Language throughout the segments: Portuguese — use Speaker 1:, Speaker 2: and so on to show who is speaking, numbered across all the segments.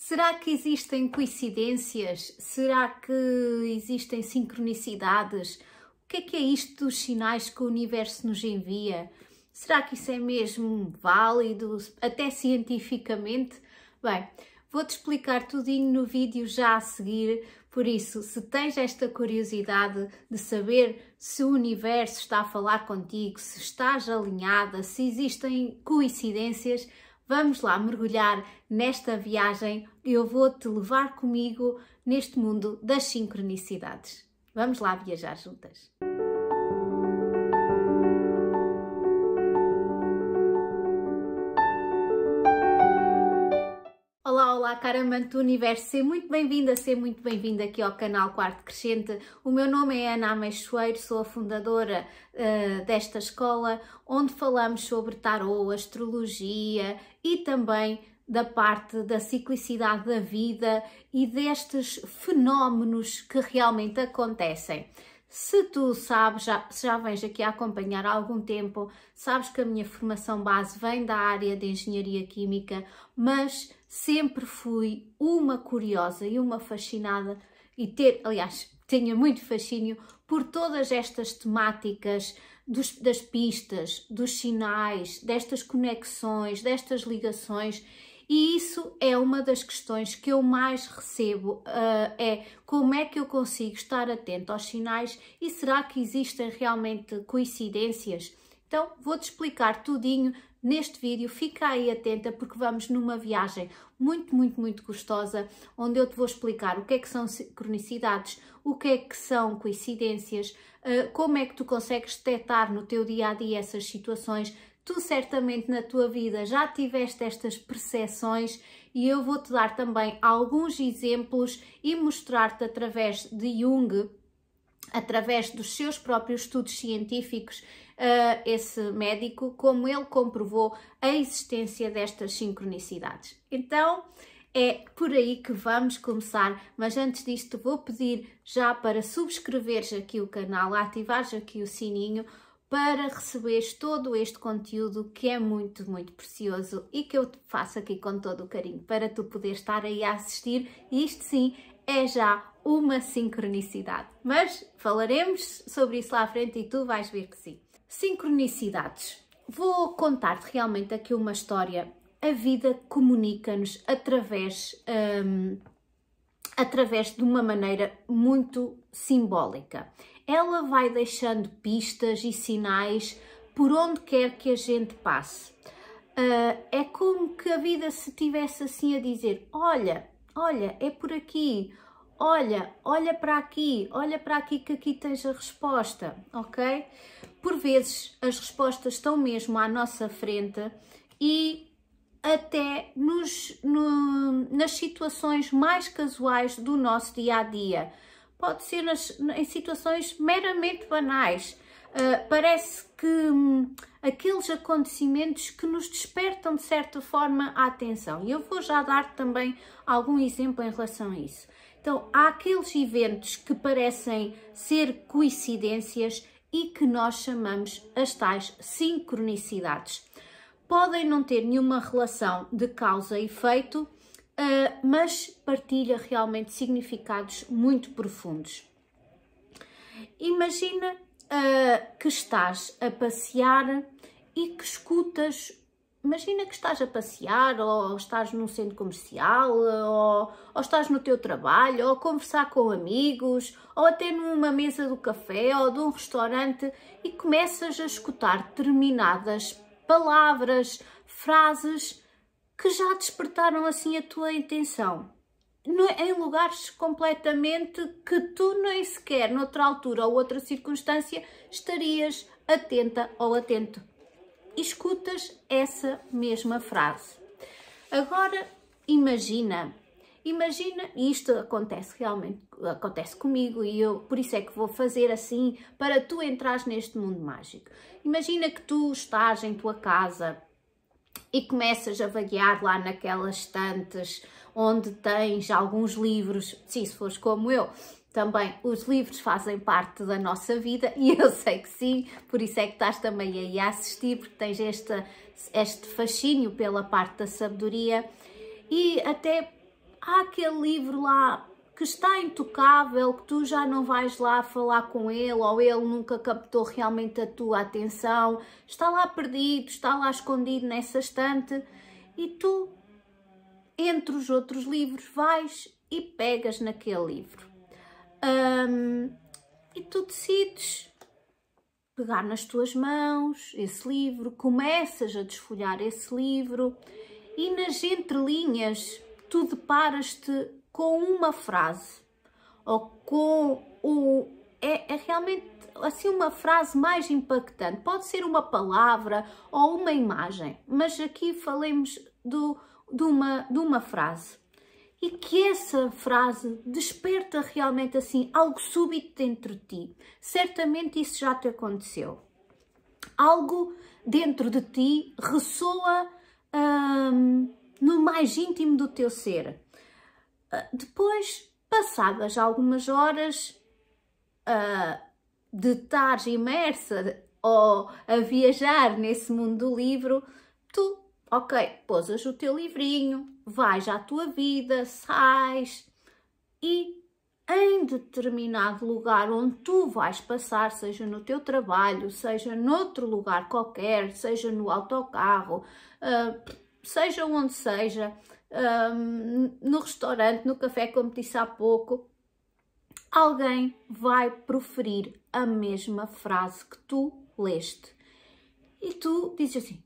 Speaker 1: Será que existem coincidências? Será que existem sincronicidades? O que é isto dos sinais que o universo nos envia? Será que isso é mesmo válido, até cientificamente? Bem, vou-te explicar tudinho no vídeo já a seguir, por isso, se tens esta curiosidade de saber se o universo está a falar contigo, se estás alinhada, se existem coincidências, vamos lá mergulhar nesta viagem e eu vou-te levar comigo neste mundo das sincronicidades. Vamos lá viajar juntas! Olá, cara amante do universo, seja muito bem-vinda aqui ao canal Quarto Crescente. O meu nome é Ana Ameixoeiro, sou a fundadora desta escola, onde falamos sobre tarô, astrologia e também da parte da ciclicidade da vida e destes fenómenos que realmente acontecem. Se tu sabes, já vens aqui a acompanhar há algum tempo, sabes que a minha formação base vem da área de Engenharia Química, mas sempre fui uma curiosa e uma fascinada tenho muito fascínio por todas estas temáticas das pistas, dos sinais, destas conexões, destas ligações. E isso é uma das questões que eu mais recebo, é como é que eu consigo estar atento aos sinais e será que existem realmente coincidências? Então vou-te explicar tudinho neste vídeo, fica aí atenta porque vamos numa viagem muito gostosa, onde eu te vou explicar o que é que são sincronicidades, o que é que são coincidências, como é que tu consegues detectar no teu dia-a-dia essas situações. Tu certamente na tua vida já tiveste estas percepções e eu vou-te dar também alguns exemplos e mostrar-te através de Jung, através dos seus próprios estudos científicos, esse médico, como ele comprovou a existência destas sincronicidades. Então é por aí que vamos começar, mas antes disto vou pedir já para subscreveres aqui o canal, ativares aqui o sininho, para receberes todo este conteúdo que é muito precioso e que eu te faço aqui com todo o carinho, para tu poderes estar aí a assistir. E isto sim é já uma sincronicidade, mas falaremos sobre isso lá à frente e tu vais ver que sim. Sincronicidades. Vou contar-te realmente aqui uma história. A vida comunica-nos através de uma maneira muito simbólica. Ela vai deixando pistas e sinais por onde quer que a gente passe. É como que a vida se tivesse assim a dizer: olha, é por aqui, olha para aqui que aqui tens a resposta, ok? Por vezes as respostas estão mesmo à nossa frente e até nas situações mais casuais do nosso dia-a-dia. Pode ser em situações meramente banais. Parece que aqueles acontecimentos que nos despertam de certa forma a atenção. E eu vou já dar também algum exemplo em relação a isso. Então, há aqueles eventos que parecem ser coincidências e que nós chamamos as tais sincronicidades. Podem não ter nenhuma relação de causa e efeito, mas partilha realmente significados muito profundos. Imagina que estás a passear e que escutas, imagina que estás a passear ou estás num centro comercial ou estás no teu trabalho ou a conversar com amigos ou até numa mesa do café ou de um restaurante e começas a escutar determinadas palavras, frases que já despertaram assim a tua atenção, em lugares completamente que tu nem sequer noutra altura ou outra circunstância estarias atenta ou atento. E escutas essa mesma frase. Agora imagina, e isto acontece comigo e eu por isso é que vou fazer assim para tu entrares neste mundo mágico. Imagina que tu estás em tua casa e começas a vaguear lá naquelas estantes onde tens alguns livros, se fores como eu, também os livros fazem parte da nossa vida e eu sei que sim, por isso é que estás também aí a assistir, porque tens este fascínio pela parte da sabedoria e até há aquele livro lá que está intocável, que tu já não vais lá falar com ele, ou ele nunca captou realmente a tua atenção, está lá perdido, está lá escondido nessa estante, e tu, entre os outros livros, vais e pegas naquele livro. E tu decides pegar nas tuas mãos esse livro, começas a desfolhar esse livro e nas entrelinhas tu deparas-te com uma frase ou com é realmente assim uma frase mais impactante. Pode ser uma palavra ou uma imagem, mas aqui falemos de uma frase. E que essa frase desperta realmente assim algo súbito dentro de ti. Certamente isso já te aconteceu. Algo dentro de ti ressoa no mais íntimo do teu ser. Depois, passadas algumas horas de estar imersa ou a viajar nesse mundo do livro, tu, pousas o teu livrinho, vais à tua vida, sais e em determinado lugar onde tu vais passar, seja no teu trabalho, seja noutro lugar qualquer, seja no autocarro, seja onde seja, no restaurante, no café, como disse há pouco, alguém vai proferir a mesma frase que tu leste. E tu dizes assim,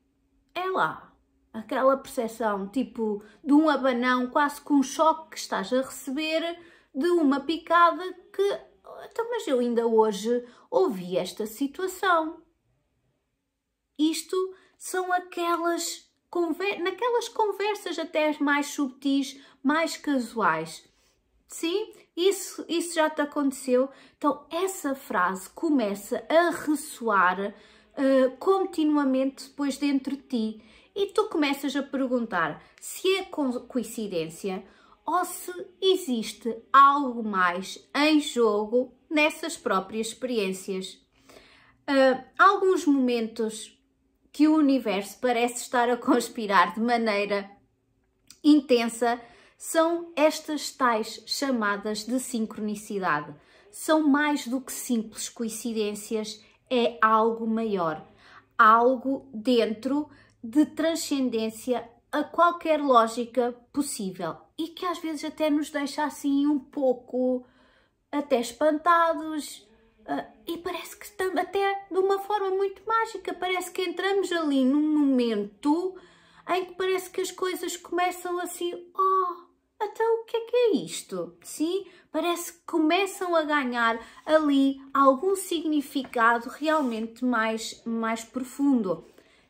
Speaker 1: é lá. Aquela percepção tipo de um abanão, quase com um choque que estás a receber de uma picada que, então, mas eu ainda hoje ouvi esta situação. Isto são naquelas conversas até mais subtis, mais casuais. Sim, isso já te aconteceu. Então essa frase começa a ressoar continuamente depois dentro de ti. E tu começas a perguntar se é coincidência ou se existe algo mais em jogo nessas próprias experiências. Alguns momentos que o universo parece estar a conspirar de maneira intensa são estas tais chamadas de sincronicidade. São mais do que simples coincidências, é algo maior, algo dentro de transcendência a qualquer lógica possível e que às vezes até nos deixa assim um pouco até espantados e parece que estamos até de uma forma muito mágica, parece que entramos ali num momento em que parece que as coisas começam assim, então o que é isto? Sim, parece que começam a ganhar ali algum significado realmente mais profundo.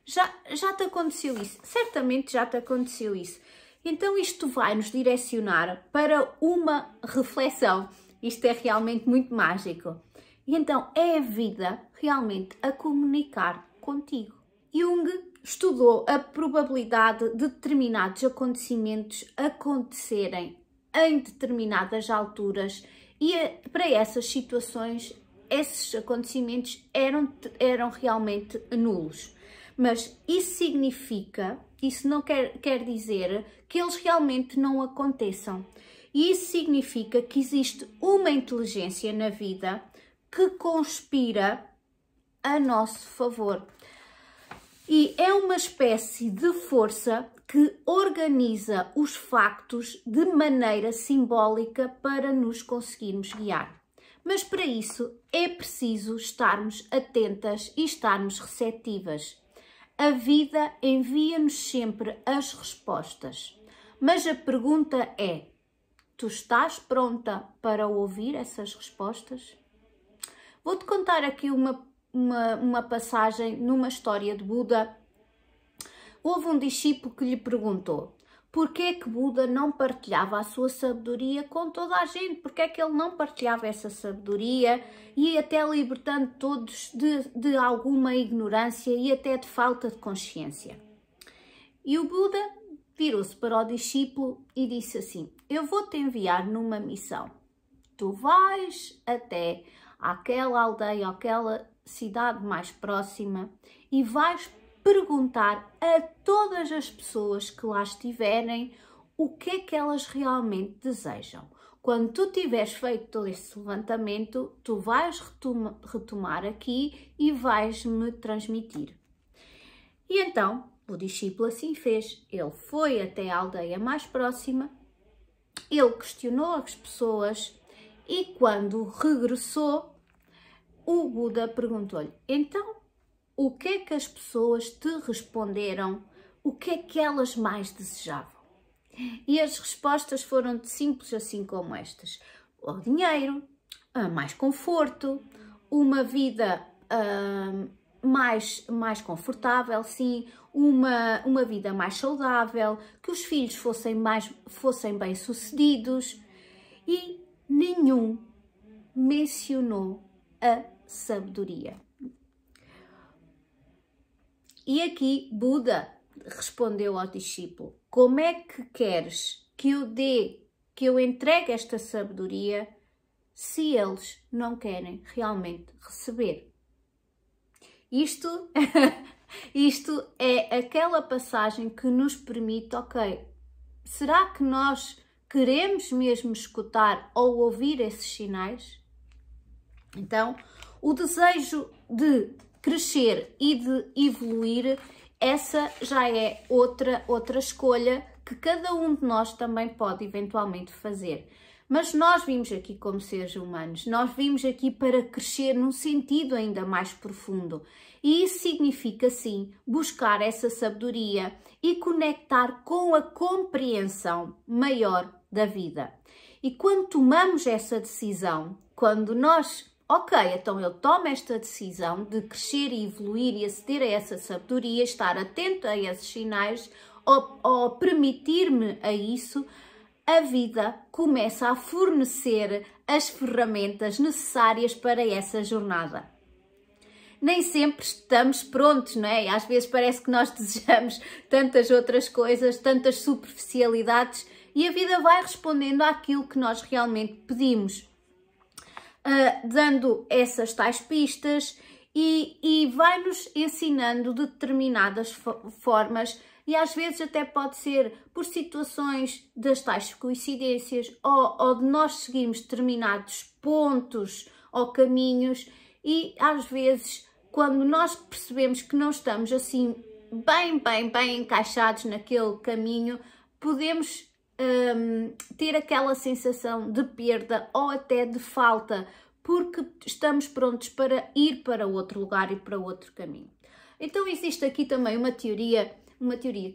Speaker 1: Já te aconteceu isso? Certamente já te aconteceu isso. Então isto vai nos direcionar para uma reflexão. Isto é realmente muito mágico. E então é a vida realmente a comunicar contigo. Jung estudou a probabilidade de determinados acontecimentos acontecerem em determinadas alturas e para essas situações, esses acontecimentos eram realmente nulos. Mas isso não quer dizer que eles realmente não aconteçam. E isso significa que existe uma inteligência na vida que conspira a nosso favor. E é uma espécie de força que organiza os factos de maneira simbólica para nos conseguirmos guiar. Mas para isso é preciso estarmos atentas e estarmos receptivas. A vida envia-nos sempre as respostas, mas a pergunta é: tu estás pronta para ouvir essas respostas? Vou-te contar aqui uma passagem numa história de Buda. Houve um discípulo que lhe perguntou porque é que Buda não partilhava a sua sabedoria com toda a gente, porque é que ele não partilhava essa sabedoria e até libertando todos de alguma ignorância e até de falta de consciência. E o Buda virou-se para o discípulo e disse assim: eu vou-te enviar numa missão. Tu vais até àquela aldeia, àquela cidade mais próxima e vais perguntar a todas as pessoas que lá estiverem o que é que elas realmente desejam. Quando tu tiveres feito todo esse levantamento, tu vais retomar aqui e vais-me transmitir. E então, o discípulo assim fez. Ele foi até a aldeia mais próxima, ele questionou as pessoas e quando regressou, o Buda perguntou-lhe: então, o que é que as pessoas te responderam? O que é que elas mais desejavam? E as respostas foram simples assim como estas: o dinheiro, mais conforto, uma vida mais confortável, sim, uma vida mais saudável, que os filhos fossem bem-sucedidos, e nenhum mencionou a sabedoria. E aqui Buda respondeu ao discípulo: como é que queres que eu entregue esta sabedoria se eles não querem realmente receber? Isto é aquela passagem que nos permite, ok, será que nós queremos mesmo escutar ou ouvir esses sinais? Então, o desejo de crescer e de evoluir, essa já é outra escolha que cada um de nós também pode eventualmente fazer. Mas nós vimos aqui como seres humanos, nós vimos aqui para crescer num sentido ainda mais profundo. E isso significa, sim, buscar essa sabedoria e conectar com a compreensão maior da vida. E quando tomamos essa decisão, quando nós, ok, então eu tomo esta decisão de crescer e evoluir e aceder a essa sabedoria, estar atento a esses sinais, ou permitir-me a isso, a vida começa a fornecer as ferramentas necessárias para essa jornada. Nem sempre estamos prontos, não é? Às vezes parece que nós desejamos tantas outras coisas, tantas superficialidades, e a vida vai respondendo àquilo que nós realmente pedimos, dando essas tais pistas e vai-nos ensinando determinadas formas. E às vezes até pode ser por situações das tais coincidências ou de nós seguirmos determinados pontos ou caminhos, e às vezes quando nós percebemos que não estamos assim bem encaixados naquele caminho, podemos ter aquela sensação de perda ou até de falta, porque estamos prontos para ir para outro lugar e para outro caminho. Então existe aqui também uma teoria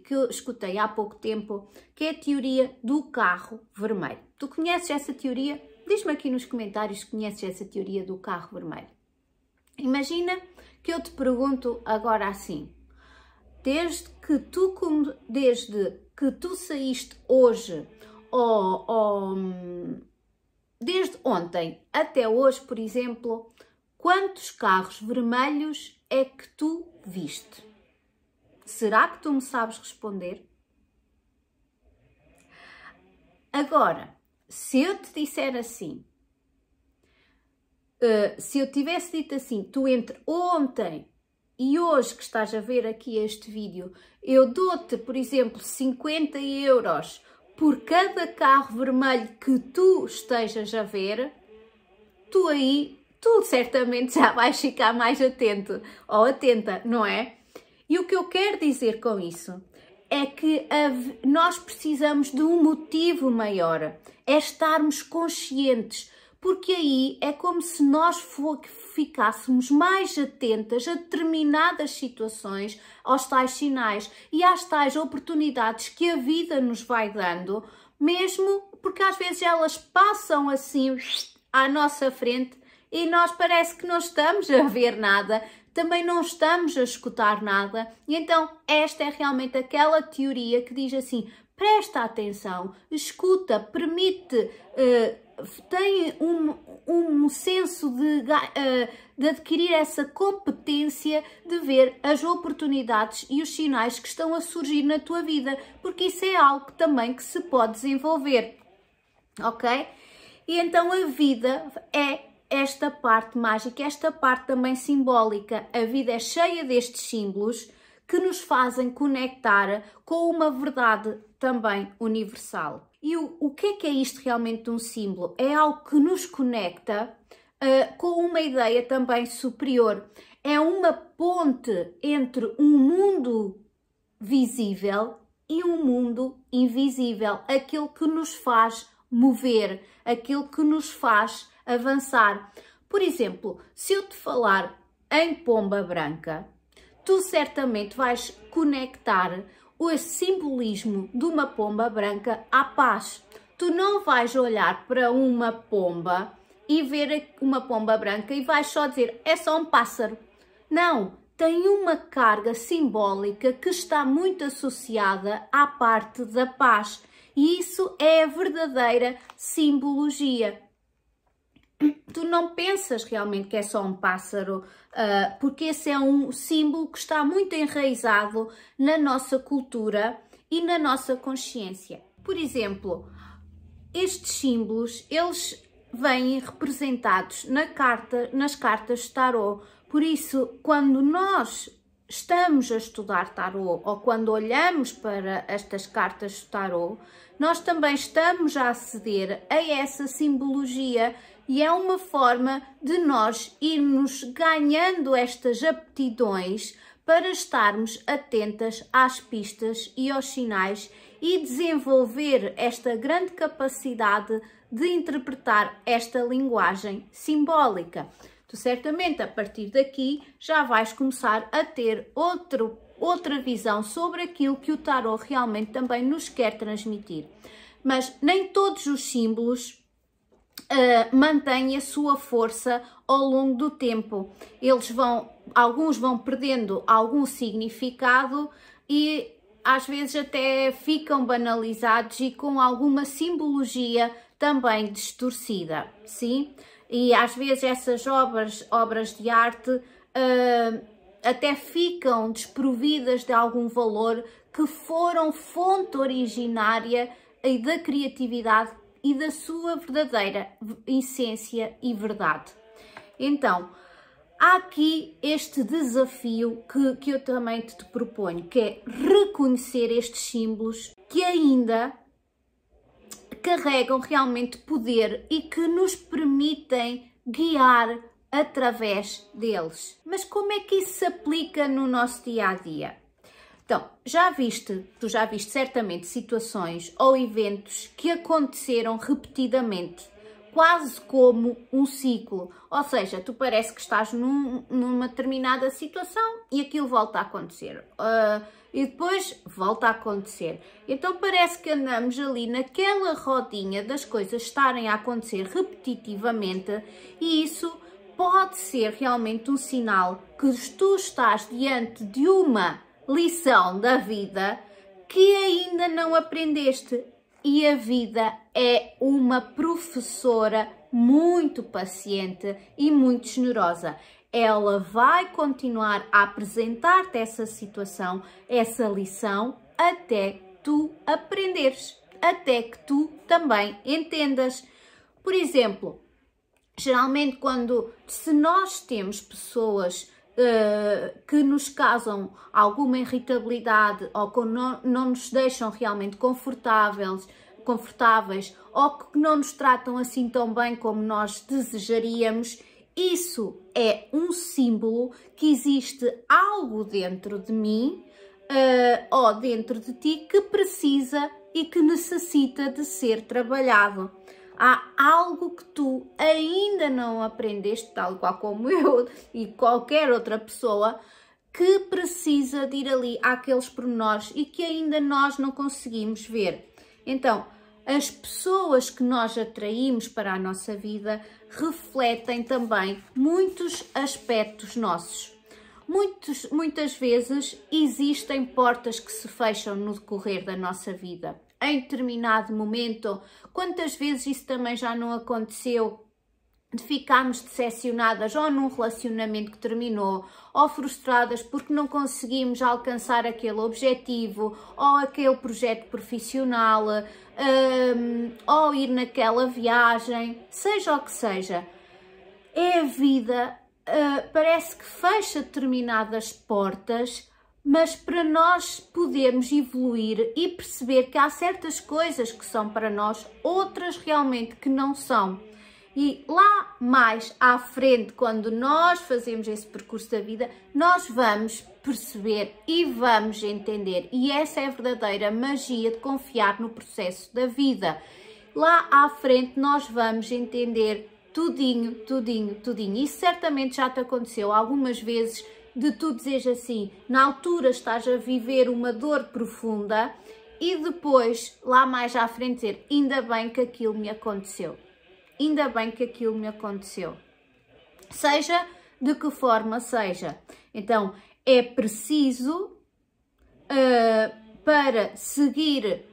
Speaker 1: que eu escutei há pouco tempo, que é a teoria do carro vermelho. Tu conheces essa teoria? Diz-me aqui nos comentários se conheces essa teoria do carro vermelho. Imagina que eu te pergunto agora assim: desde que tu saíste hoje, ou desde ontem até hoje, por exemplo, quantos carros vermelhos é que tu viste? Será que tu me sabes responder? Agora, se eu te disser assim, se eu tivesse dito assim, tu entre ontem e hoje que estás a ver aqui este vídeo, eu dou-te, por exemplo, 50 € por cada carro vermelho que tu estejas a ver, tu certamente já vais ficar mais atento ou atenta, não é? E o que eu quero dizer com isso é que nós precisamos de um motivo maior, é estarmos conscientes, porque aí é como se nós ficássemos mais atentas a determinadas situações, aos tais sinais e às tais oportunidades que a vida nos vai dando, mesmo porque às vezes elas passam assim à nossa frente e nós parece que não estamos a ver nada, também não estamos a escutar nada. E então esta é realmente aquela teoria que diz assim: presta atenção, escuta, permite, tem um senso de adquirir essa competência de ver as oportunidades e os sinais que estão a surgir na tua vida, porque isso é algo também que se pode desenvolver, ok? E então a vida é esta parte mágica, esta parte também simbólica. A vida é cheia destes símbolos que nos fazem conectar com uma verdade também universal. E o que é isto realmente de um símbolo? É algo que nos conecta com uma ideia também superior. É uma ponte entre um mundo visível e um mundo invisível, aquilo que nos faz mover, aquilo que nos faz avançar. Por exemplo, se eu te falar em pomba branca, tu certamente vais conectar o simbolismo de uma pomba branca à paz. Tu não vais olhar para uma pomba e ver uma pomba branca e vais só dizer, é só um pássaro. Não, tem uma carga simbólica que está muito associada à parte da paz. E isso é a verdadeira simbologia. Tu não pensas realmente que é só um pássaro, porque esse é um símbolo que está muito enraizado na nossa cultura e na nossa consciência. Por exemplo, estes símbolos, eles vêm representados nas cartas de tarô. Por isso, quando nós estamos a estudar tarô ou quando olhamos para estas cartas de tarô, nós também estamos a aceder a essa simbologia e é uma forma de nós irmos ganhando estas aptidões para estarmos atentas às pistas e aos sinais e desenvolver esta grande capacidade de interpretar esta linguagem simbólica. Tu certamente a partir daqui já vais começar a ter outra visão sobre aquilo que o tarô realmente também nos quer transmitir. Mas nem todos os símbolos mantêm a sua força ao longo do tempo. Alguns vão perdendo algum significado e às vezes até ficam banalizados e com alguma simbologia também distorcida, sim? E às vezes essas obras de arte até ficam desprovidas de algum valor que foram fonte originária da criatividade e da sua verdadeira essência e verdade. Então, há aqui este desafio que eu também te proponho, que é reconhecer estes símbolos que ainda carregam realmente poder e que nos permitem guiar através deles. Mas como é que isso se aplica no nosso dia a dia? Então, tu já viste certamente situações ou eventos que aconteceram repetidamente, quase como um ciclo. Ou seja, tu parece que estás numa determinada situação e aquilo volta a acontecer. E depois volta a acontecer. Então parece que andamos ali naquela rodinha das coisas estarem a acontecer repetitivamente e isso pode ser realmente um sinal que tu estás diante de uma lição da vida que ainda não aprendeste. E a vida é uma professora muito paciente e muito generosa. Ela vai continuar a apresentar-te essa situação, essa lição, até tu aprenderes, até que tu também entendas. Por exemplo, geralmente se nós temos pessoas que nos causam alguma irritabilidade ou que não nos deixam realmente confortáveis ou que não nos tratam assim tão bem como nós desejaríamos, isso é um símbolo que existe algo dentro de mim ou dentro de ti que precisa e que necessita de ser trabalhado. Há algo que tu ainda não aprendeste, tal qual como eu e qualquer outra pessoa, que precisa de ir ali àqueles pormenores e que ainda nós não conseguimos ver. Então, as pessoas que nós atraímos para a nossa vida refletem também muitos aspectos nossos. Muitas vezes existem portas que se fecham no decorrer da nossa vida. Em determinado momento, quantas vezes isso também já não aconteceu, de ficarmos decepcionadas ou num relacionamento que terminou, ou frustradas porque não conseguimos alcançar aquele objetivo, ou aquele projeto profissional, ou ir naquela viagem, seja o que seja. É a vida, parece que fecha determinadas portas mas para nós podermos evoluir e perceber que há certas coisas que são para nós, outras realmente que não são. E lá mais à frente, quando nós fazemos esse percurso da vida, nós vamos perceber e vamos entender. E essa é a verdadeira magia de confiar no processo da vida. Lá à frente nós vamos entender tudinho, tudinho, tudinho. Isso certamente já te aconteceu algumas vezes, de tu dizeres assim, na altura estás a viver uma dor profunda e depois, lá mais à frente, dizer, ainda bem que aquilo me aconteceu. Ainda bem que aquilo me aconteceu. Seja de que forma seja. Então, é preciso, para seguir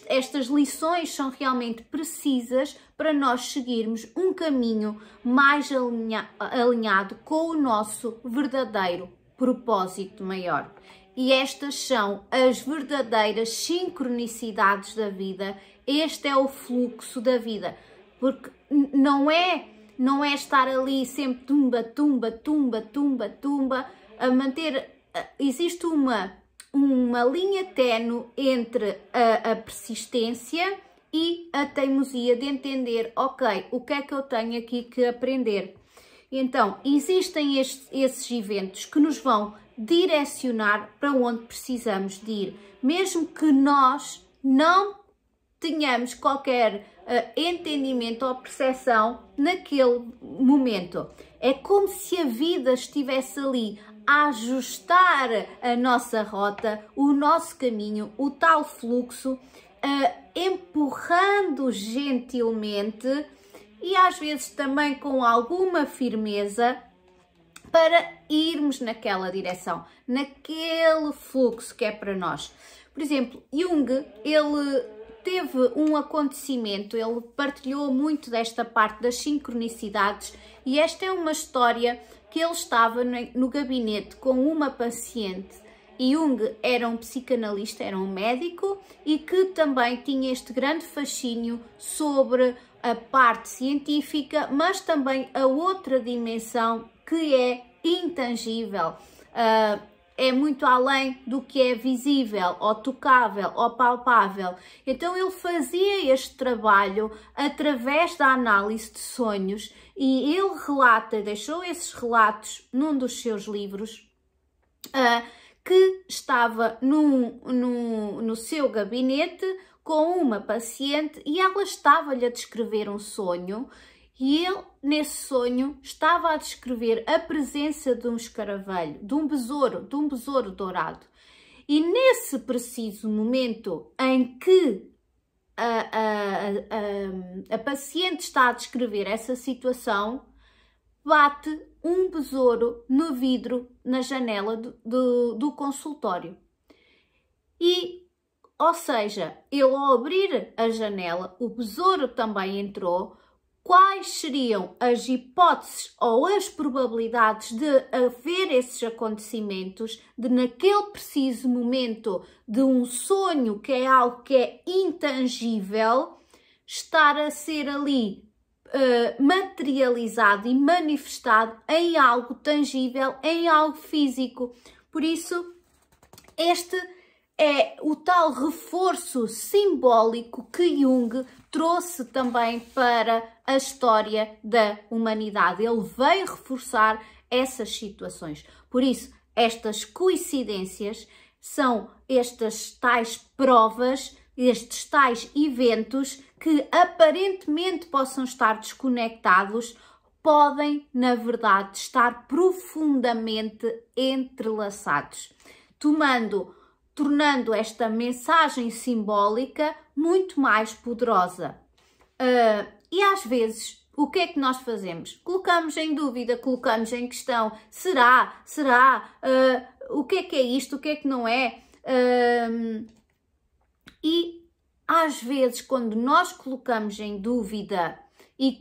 Speaker 1: estas lições são realmente precisas para nós seguirmos um caminho mais alinhado com o nosso verdadeiro propósito maior. E estas são as verdadeiras sincronicidades da vida. Este é o fluxo da vida. Porque não é estar ali sempre tumba, tumba, tumba, tumba, tumba, a manter. Existe uma linha ténue entre a persistência e a teimosia de entender, ok, o que é que eu tenho aqui que aprender? Então, existem esses eventos que nos vão direcionar para onde precisamos de ir, mesmo que nós não tenhamos qualquer entendimento ou percepção naquele momento. É como se a vida estivesse ali a ajustar a nossa rota, o nosso caminho, o tal fluxo, empurrando gentilmente e às vezes também com alguma firmeza para irmos naquela direção, naquele fluxo que é para nós. Por exemplo, Jung, ele teve um acontecimento, ele partilhou muito desta parte das sincronicidades e esta é uma história que ele estava no gabinete com uma paciente e Jung era um psicanalista, era um médico e que também tinha este grande fascínio sobre a parte científica, mas também a outra dimensão que é intangível. É muito além do que é visível, ou tocável, ou palpável. Então ele fazia este trabalho através da análise de sonhos e ele relata, deixou esses relatos num dos seus livros, que estava no seu gabinete com uma paciente e ela estava-lhe a descrever um sonho. E ele, nesse sonho, estava a descrever a presença de um escaravelho, de um besouro dourado. E nesse preciso momento em que a paciente está a descrever essa situação, bate um besouro no vidro, na janela do consultório. E, ou seja, ele ao abrir a janela, o besouro também entrou. Quais seriam as hipóteses ou as probabilidades de haver esses acontecimentos, de naquele preciso momento de um sonho que é algo que é intangível, estar a ser ali materializado e manifestado em algo tangível, em algo físico. Por isso, este é o tal reforço simbólico que Jung trouxe também para a história da humanidade. Ele veio reforçar essas situações. Por isso, estas coincidências são estas tais provas, estes tais eventos que aparentemente possam estar desconectados, podem, na verdade, estar profundamente entrelaçados, tornando esta mensagem simbólica muito mais poderosa. E às vezes, o que é que nós fazemos? Colocamos em dúvida, colocamos em questão, será? O que é isto? O que é que não é? E às vezes, quando nós colocamos em dúvida e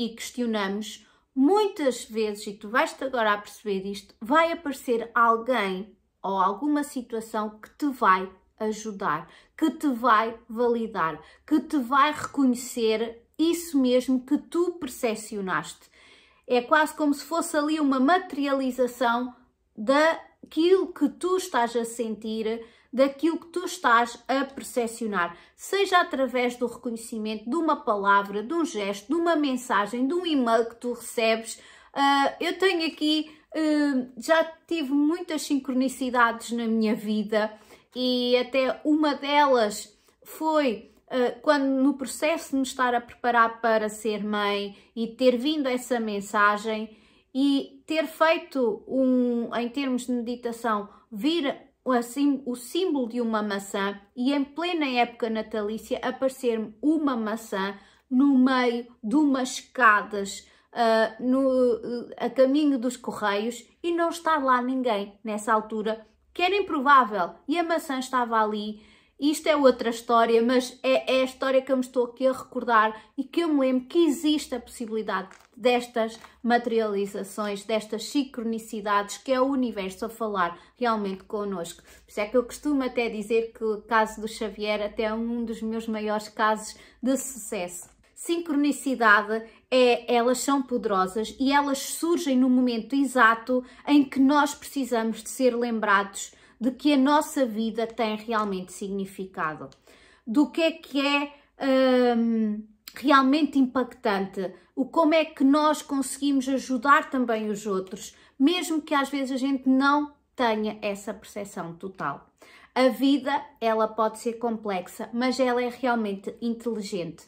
Speaker 1: questionamos, muitas vezes, e tu vais-te agora a perceber isto, vai aparecer alguém ou alguma situação que te vai ajudar, que te vai validar, que te vai reconhecer isso mesmo que tu percepcionaste. É quase como se fosse ali uma materialização daquilo que tu estás a sentir, daquilo que tu estás a percepcionar, seja através do reconhecimento de uma palavra, de um gesto, de uma mensagem, de um e-mail que tu recebes. Eu tenho aqui, já tive muitas sincronicidades na minha vida e até uma delas foi quando no processo de me estar a preparar para ser mãe e ter vindo essa mensagem e ter feito em termos de meditação, vir assim, o símbolo de uma maçã e em plena época natalícia aparecer-me uma maçã no meio de umas escadas a caminho dos Correios e não está lá ninguém nessa altura, que era improvável, e a maçã estava ali. Isto é outra história, mas é a história que eu me estou aqui a recordar e que eu me lembro que existe a possibilidade destas materializações, destas sincronicidades, que é o universo a falar realmente connosco. Por isso é que eu costumo até dizer que o caso do Xavier até é um dos meus maiores casos de sucesso. Sincronicidade elas são poderosas e elas surgem no momento exato em que nós precisamos de ser lembrados de que a nossa vida tem realmente significado, do que é realmente impactante, como é que nós conseguimos ajudar também os outros, mesmo que às vezes a gente não tenha essa percepção total. A vida, ela pode ser complexa, mas ela é realmente inteligente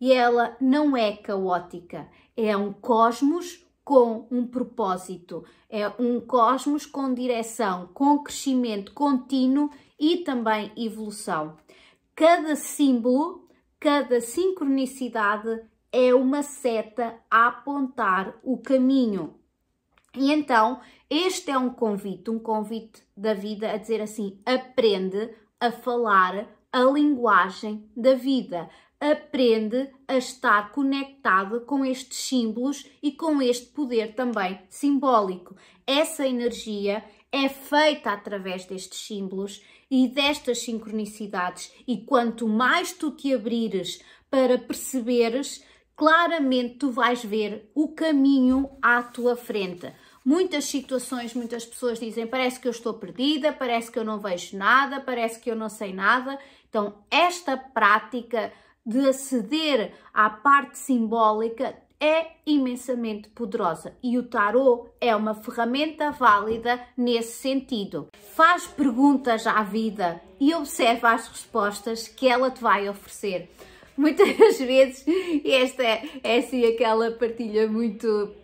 Speaker 1: e ela não é caótica, é um cosmos com um propósito, é um cosmos com direção, com crescimento contínuo e também evolução. Cada símbolo, cada sincronicidade é uma seta a apontar o caminho. E então, este é um convite da vida a dizer assim: aprende a falar a linguagem da vida. Aprende a estar conectado com estes símbolos e com este poder também simbólico. Essa energia é feita através destes símbolos e destas sincronicidades, e quanto mais tu te abrires para perceberes, claramente tu vais ver o caminho à tua frente. Muitas situações, muitas pessoas dizem: parece que eu estou perdida, parece que eu não vejo nada, parece que eu não sei nada. Então, esta prática de aceder à parte simbólica é imensamente poderosa e o tarô é uma ferramenta válida nesse sentido. Faz perguntas à vida e observa as respostas que ela te vai oferecer. Muitas vezes, e esta é assim aquela partilha muito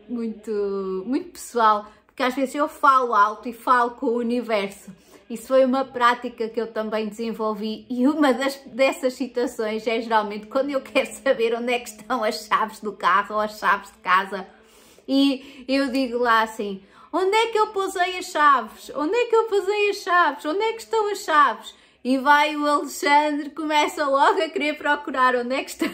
Speaker 1: pessoal, porque às vezes eu falo alto e falo com o universo. Isso foi uma prática que eu também desenvolvi e uma dessas situações é geralmente quando eu quero saber onde é que estão as chaves do carro ou as chaves de casa e eu digo lá assim: onde é que eu pousei as chaves? Onde é que eu pousei as chaves? Onde é que estão as chaves? E vai o Alexandre, começa logo a querer procurar onde é que estão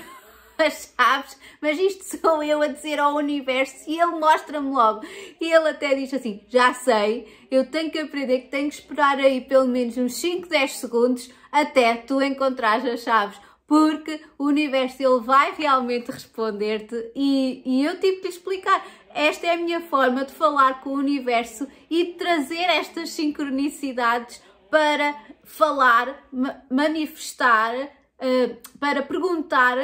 Speaker 1: as chaves, mas isto sou eu a dizer ao universo e ele mostra-me logo. E ele até diz assim: já sei, eu tenho que aprender que tenho que esperar aí pelo menos uns 5, 10 segundos até tu encontrares as chaves, porque o universo ele vai realmente responder-te e eu tive que lhe explicar. Esta é a minha forma de falar com o universo e de trazer estas sincronicidades para falar, manifestar, para perguntar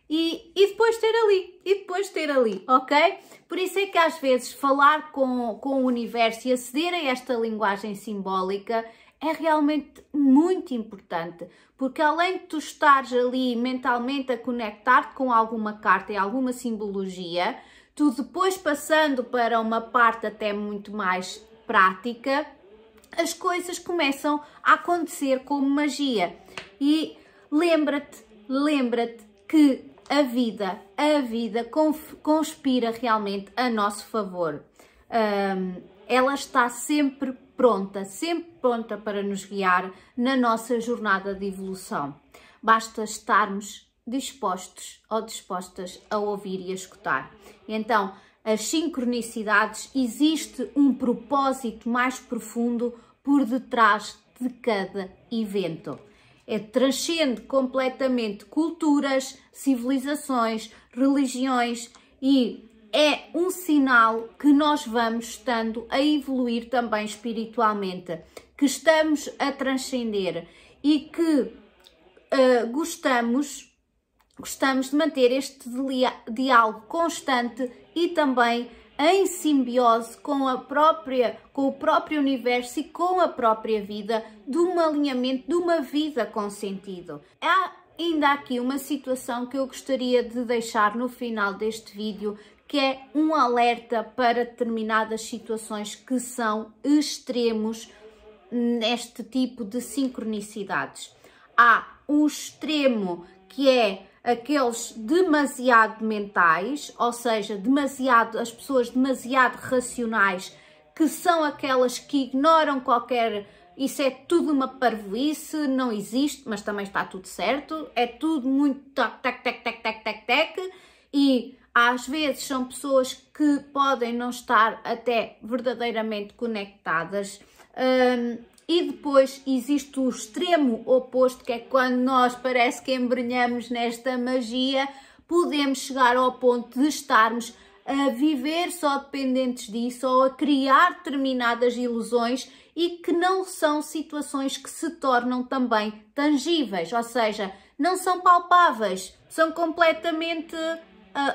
Speaker 1: e depois ter ali, ok? Por isso é que às vezes falar com o universo e aceder a esta linguagem simbólica é realmente muito importante, porque além de tu estares ali mentalmente a conectar-te com alguma carta e alguma simbologia, tu depois passando para uma parte até muito mais prática, as coisas começam a acontecer como magia. E lembra-te que a vida conspira realmente a nosso favor. Ela está sempre pronta para nos guiar na nossa jornada de evolução. Basta estarmos dispostos ou dispostas a ouvir e a escutar. Então, as sincronicidades, existe um propósito mais profundo por detrás de cada evento. Transcende completamente culturas, civilizações, religiões e é um sinal que nós vamos estando a evoluir também espiritualmente, que estamos a transcender e que gostamos de manter este diálogo constante e também em simbiose com o próprio universo e com a própria vida, de um alinhamento, de uma vida com sentido. Há ainda aqui uma situação que eu gostaria de deixar no final deste vídeo, que é um alerta para determinadas situações que são extremos neste tipo de sincronicidades. Há um extremo que é aqueles demasiado mentais, ou seja, as pessoas demasiado racionais, que são aquelas que ignoram isso é tudo uma parvoíce, não existe, mas também está tudo certo, é tudo muito tac, e às vezes são pessoas que podem não estar até verdadeiramente conectadas. E depois existe o extremo oposto, que é quando nós parece que embrenhamos nesta magia, podemos chegar ao ponto de estarmos a viver só dependentes disso ou a criar determinadas ilusões e que não são situações que se tornam também tangíveis, ou seja, não são palpáveis, são completamente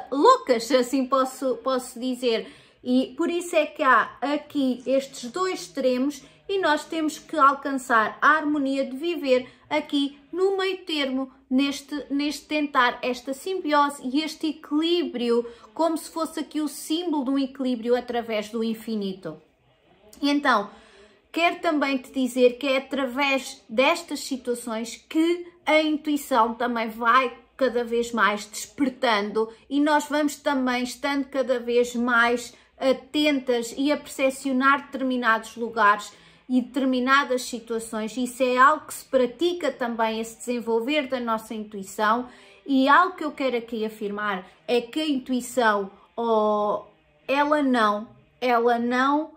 Speaker 1: loucas, se assim posso dizer. E por isso é que há aqui estes dois extremos e nós temos que alcançar a harmonia de viver aqui no meio termo, neste tentar esta simbiose e este equilíbrio, como se fosse aqui o símbolo de um equilíbrio através do infinito. E então, quero também te dizer que é através destas situações que a intuição também vai cada vez mais despertando e nós vamos também estando cada vez mais atentas e a percepcionar determinados lugares e determinadas situações. Isso é algo que se pratica também, esse desenvolver da nossa intuição, e algo que eu quero aqui afirmar é que a intuição, ela não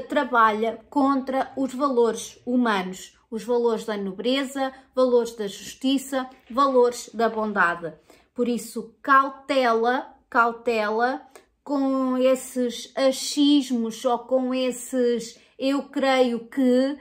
Speaker 1: trabalha contra os valores humanos, os valores da nobreza, valores da justiça, valores da bondade. Por isso, cautela com esses achismos ou com esses eu creio que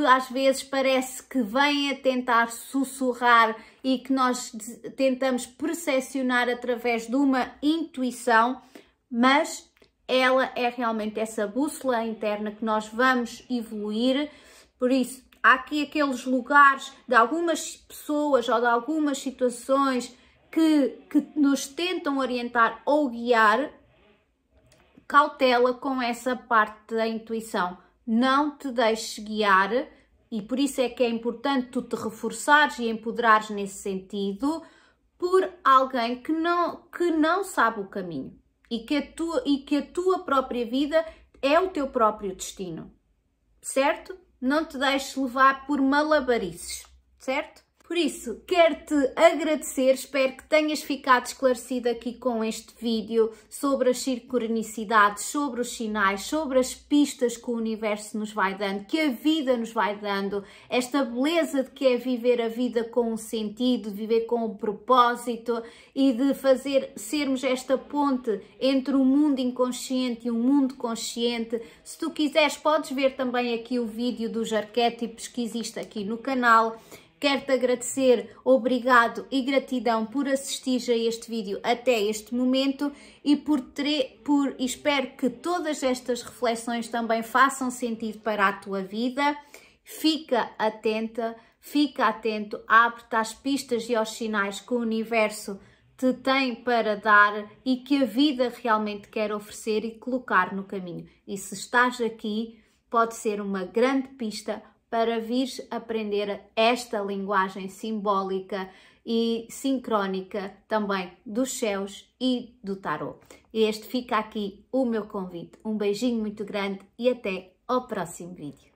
Speaker 1: às vezes parece que vem a tentar sussurrar e que nós tentamos percepcionar através de uma intuição, mas ela é realmente essa bússola interna que nós vamos evoluir. Por isso, há aqui aqueles lugares de algumas pessoas ou de algumas situações que nos tentam orientar ou guiar. Cautela com essa parte da intuição, não te deixes guiar, e por isso é que é importante tu te reforçares e empoderares nesse sentido por alguém que não sabe o caminho e que a tua própria vida é o teu próprio destino, certo? Não te deixes levar por malabarices, certo? Por isso, quero-te agradecer, espero que tenhas ficado esclarecido aqui com este vídeo sobre as sincronicidades, sobre os sinais, sobre as pistas que o universo nos vai dando, que a vida nos vai dando, esta beleza de que é viver a vida com um sentido, de viver com um propósito e de sermos esta ponte entre o mundo inconsciente e o mundo consciente. Se tu quiseres, podes ver também aqui o vídeo dos arquétipos que existe aqui no canal. Quero-te agradecer, obrigado e gratidão por assistir a este vídeo até este momento e espero que todas estas reflexões também façam sentido para a tua vida. Fica atenta, fica atento, abre-te às pistas e aos sinais que o universo te tem para dar e que a vida realmente quer oferecer e colocar no caminho. E se estás aqui, pode ser uma grande pista para vires aprender esta linguagem simbólica e sincrónica também dos céus e do tarot. Este fica aqui o meu convite. Um beijinho muito grande e até ao próximo vídeo.